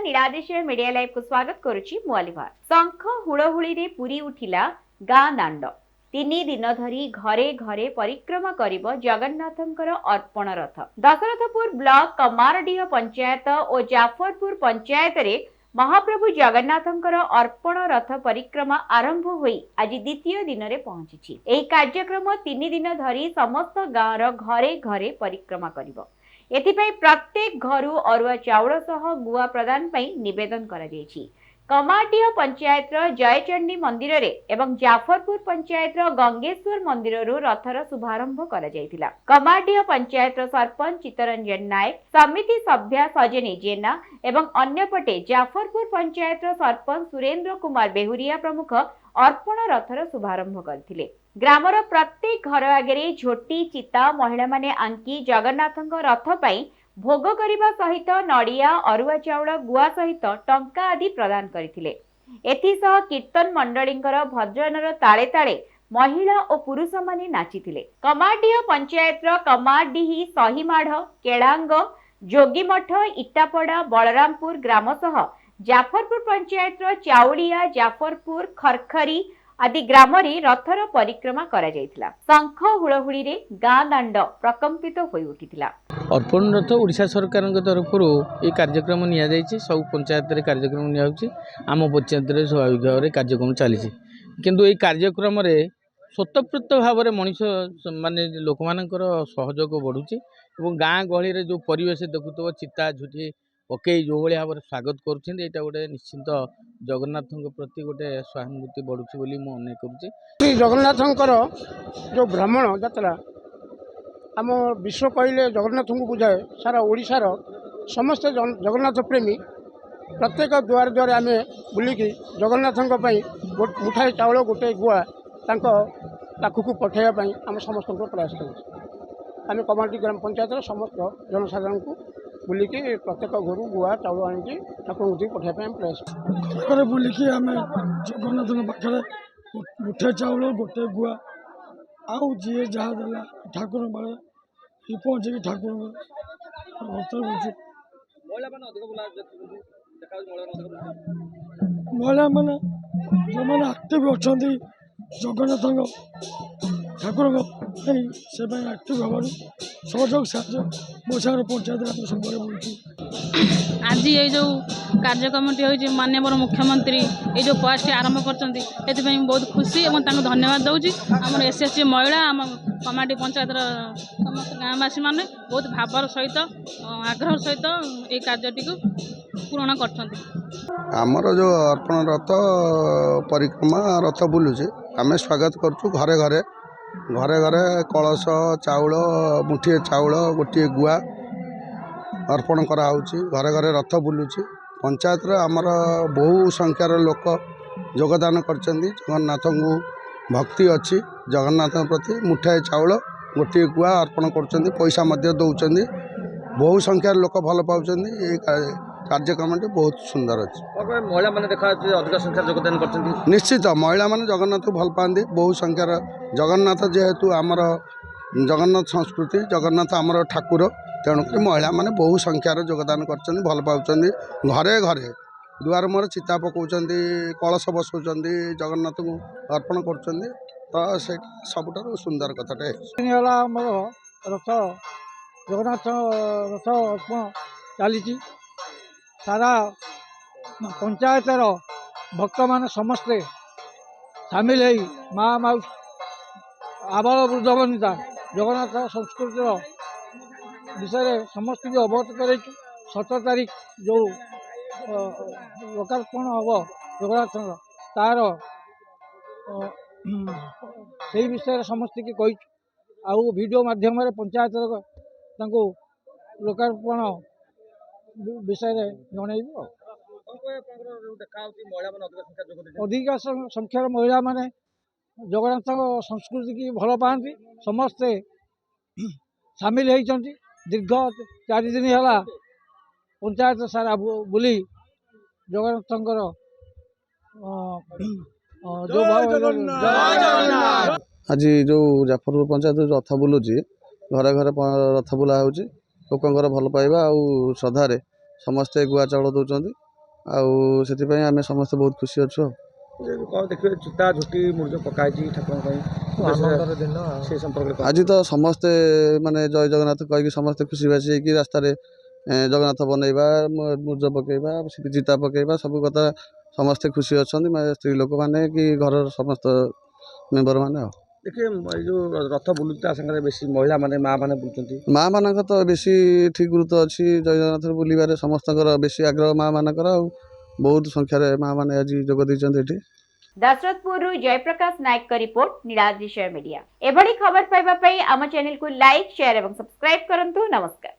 नीलादेश media live को स्वागत करुछि मुआलिभा। शंख हुड़हुड़ी रे पूरी उठिला गाँ दांड। 3 दिन धरी घरे घरे परिक्रमा करिब जगन्नाथंकर अर्पण रथ। दशरथपुर ब्लॉक कमारडीह पंचायत और जाफरपुर पंचायत रे महाप्रभु जगन्नाथंकर अर्पण रथ परिक्रमा आरंभ होई आज द्वितीय दिन रे पहुंची। एही कार्यक्रम 3 दिन धरी समस्त गाँव घरे घरे परिक्रमा करिब। एथिपाई प्रत्येक घरु अरुआ चाउल सह गुआ प्रदान पई निवेदन करा जायछि। कमारडीह पंचायत जयचंडी मंदिर रे एवं जाफरपुर पंचायत गंगेश्वर मंदिर रथर शुभारंभ करा जायतिला। कमारडीह पंचायत सरपंच चित्तरंजन नायक, समिति सभ्या सजनी जेना एवं अन्यपटे जाफरपुर पंचायत सरपंच सुरेंद्र कुमार बेहुरिया प्रमुख अर्पण रथर शुभारंभ करथिले। ग्रामर प्रत्येक घर आगे झोटी चिता महिला माने आंकी जगन्नाथंक रथ पाई भोग करिबा सहित नड़िया अरुआ चाउल गुआ सहित टंका आदि प्रदान करथिले। एथिसह कीर्तन मंडलींकर भजनर ताले ताले महिला और पुरुष माने नाचिथिले। कमारडीह पंचायत कमारडीही सहीमाढ़ केलांग जोगीमठ इटापड़ा बलरामपुर ग्राम सह जाफरपुर पंचायत चाउलिया जाफरपुर खरखरी आदि ग्राम रे रथर परिक्रमा करा जायतिला। शंख हुड़हुड़ी रे गाँ दांड प्रकंपित होई उठितिला। अर्पण रथ ओडिशा सरकार तरफ ये कार्यक्रम निया जायछि। सब पंचायत रे कार्यक्रम निया होछि। आम पंचायत रे स्वाभाविक भाव रे कार्यक्रम चली किंतु ये कार्यक्रम रे स्वतःप्रत भाव रे मनीष माने लोक मानकर सहयोग बढ़ुछि और गाँ गहली रे जो परिवेश देखुथबो चिता झुटी पकई जो भाई भाव स्वागत करुँच यहाँ गोटे निश्चिंत जगन्नाथ प्रति गोटे सहानुभूति बढ़ुची बोली मु अनेक करुँची। जगन्नाथंकर जो भ्रमण यात्रा आम विश्व कहले जगन्नाथ को बुझाए। सारा ओडिशार समस्त जगन्नाथ प्रेमी प्रत्येक द्वार द्वार आम बुलिकी जगन्नाथों मुठाई चाउल गोटे गुआ पाखक पठाइबा आम समस्त प्रयास करें। आम कमारडी ग्राम पंचायत समस्त जनसाधारण को बुलिकी प्रत्येक घर गुआ चाउल आनिकी ठाकुर पठाइबा प्रयास घर बुलिकी आम जगन्नाथ पाखे मुठे चाउल गोटे गुआ आउ जी जहाँ देला ठाकुर बाड़े पहुँचे ठाकुर महिला मैंने जो मैंने आक्टिव अच्छा जगन्नाथ ठाकुर से आक्टिव हमार सहयोग साहय मो सागर पंचायत सब आज ये जो कार्यक्रम माननीय मुख्यमंत्री ये जो पोस्ट आरंभ कर बहुत खुशी और धन्यवाद दूसरी। आम एसएसजी महिला आम कमारडी पंचायत समस्त गाँववासी मैंने बहुत भावर सहित आग्रह सहित ये कार्यटी को पूरण कर। आमर जो अर्पण रथ परिक्रमा रथ बुलूचे आम स्वागत करुँ। घरे घरे घरे घरे कलश चाउल मुठिए चाउल गोटे गुआ अर्पण कराऊँची। घरे घरे रथ बुलूची। पंचायत आमर बहु संख्यार लोक योगदान करछन्ती। जगन्नाथ को भक्ति अच्छी जगन्नाथ प्रति मुठाए चाउल गोटे गुआ अर्पण करछन्ती। पैसा मध्य दौरान बहु संख्यार लोक भल पाउछन्ती। कार्यक्रम बहुत सुंदर अच्छी। महिला मैंने देखा अधिक संख्यार योगदान करछन्ती। निश्चित महिला माने जगन्नाथ भल पाती। बहु संख्यार जगन्नाथ जेहेतु आमर जगन्नाथ संस्कृति जगन्नाथ आमर ठाकुर तेणुक महिला माने बहु संख्यार योगदान करछन्ती भल पाउछन्ती। घरे घरे दुआर मोर चिता पकाउछन्ती कलश बसाउछन्ती जगन्नाथ को अर्पण करछन्ती। तो से सबुठार सुंदर कथाटे रथ जगन्नाथ रथ अर्पण चली सारा पंचायतर भक्त मान समस्ते सामिल हो माँ माउस आबाल वृद्ध वनिता जगन्नाथ संस्कृतिर विषय समस्त भी अवगत कर। 17 तारीख जो लोकार्पण हम जगन्नाथ तार से विषय समस्त की कही आउ वीडियो माध्यम पंचायत लोकार्पण विषय जनइब। अधिक संख्यार महिला माने जगन्नाथ संस्कृति की भल पाती समस्ते सामिल होती। दीर्घ 4 दिन है पंचायत सारा बुली जगन्नाथ आज जो जाफरपुर पंचायत रथ बुलूची घरे घरे रथ बुला हो लोकंर भल पाइबा आ श्रद्धार समस्ते गुआ चाउल दौरान ଆଉ ସେଥିପାଇଁ ଆମେ ସମସ୍ତେ ବହୁତ ଖୁସି ଅଛୁ ଆଉ। କ'ଣ ଦେଖିବେ ଚିତା ଝୋଟି ମୁରୁଜ ପକା ହେଇଛି ଠାକୁରଙ୍କ ପାଇଁ ସେ ସମ୍ପର୍କରେ ଆଜି ତ ସମସ୍ତେ ମାନେ ଜୟ ଜଗନ୍ନାଥ କହିକି ସମସ୍ତେ ଖୁସି ବାସି ହେଇକି ରାସ୍ତାରେ ଜଗନ୍ନାଥ ବନେଇବା ମୁରୁଜ ପକେଇବା ଚିତା ପକେଇବା ସବୁ କଥା ସମସ୍ତେ ଖୁସି ଅଛନ୍ତି ସ୍ତ୍ରୀ ଲୋକମାନେ କି ଘରର ସମସ୍ତ ମେମ୍ବର ମାନେ ଆଉ। ଦେଖିବେ ଏଇ ଯେଉଁ ରଥ ବୁଲୁଛି ତା ସାଙ୍ଗରେ ବେଶୀ ମହିଳାମାନେ ମାଆ ମାନେ ବୁଲୁଛନ୍ତି। ମାଆ ମାନଙ୍କ ତ ବେଶୀ ଠିକ୍ ଗୁରୁତ୍ୱ ଅଛି ଜୟ ଜଗନ୍ନାଥ ବୁଲିବାରେ ସମସ୍ତଙ୍କର ବେଶୀ ଆଗ୍ରହ ମାଆ ମାନଙ୍କର ଆଉ ବହୁତ ସଂଖ୍ୟାରେ ମାଆ ମାନେ ଆଜି ଯୋଗ ଦେଇଛନ୍ତି ଏଠି। दशरथपुर जयप्रकाश नायक का रिपोर्ट नीलाद्रि शेयर मीडिया। एभली खबर पाइबा पई आम चैनल को लाइक शेयर और सब्सक्राइब करंतु। नमस्कार।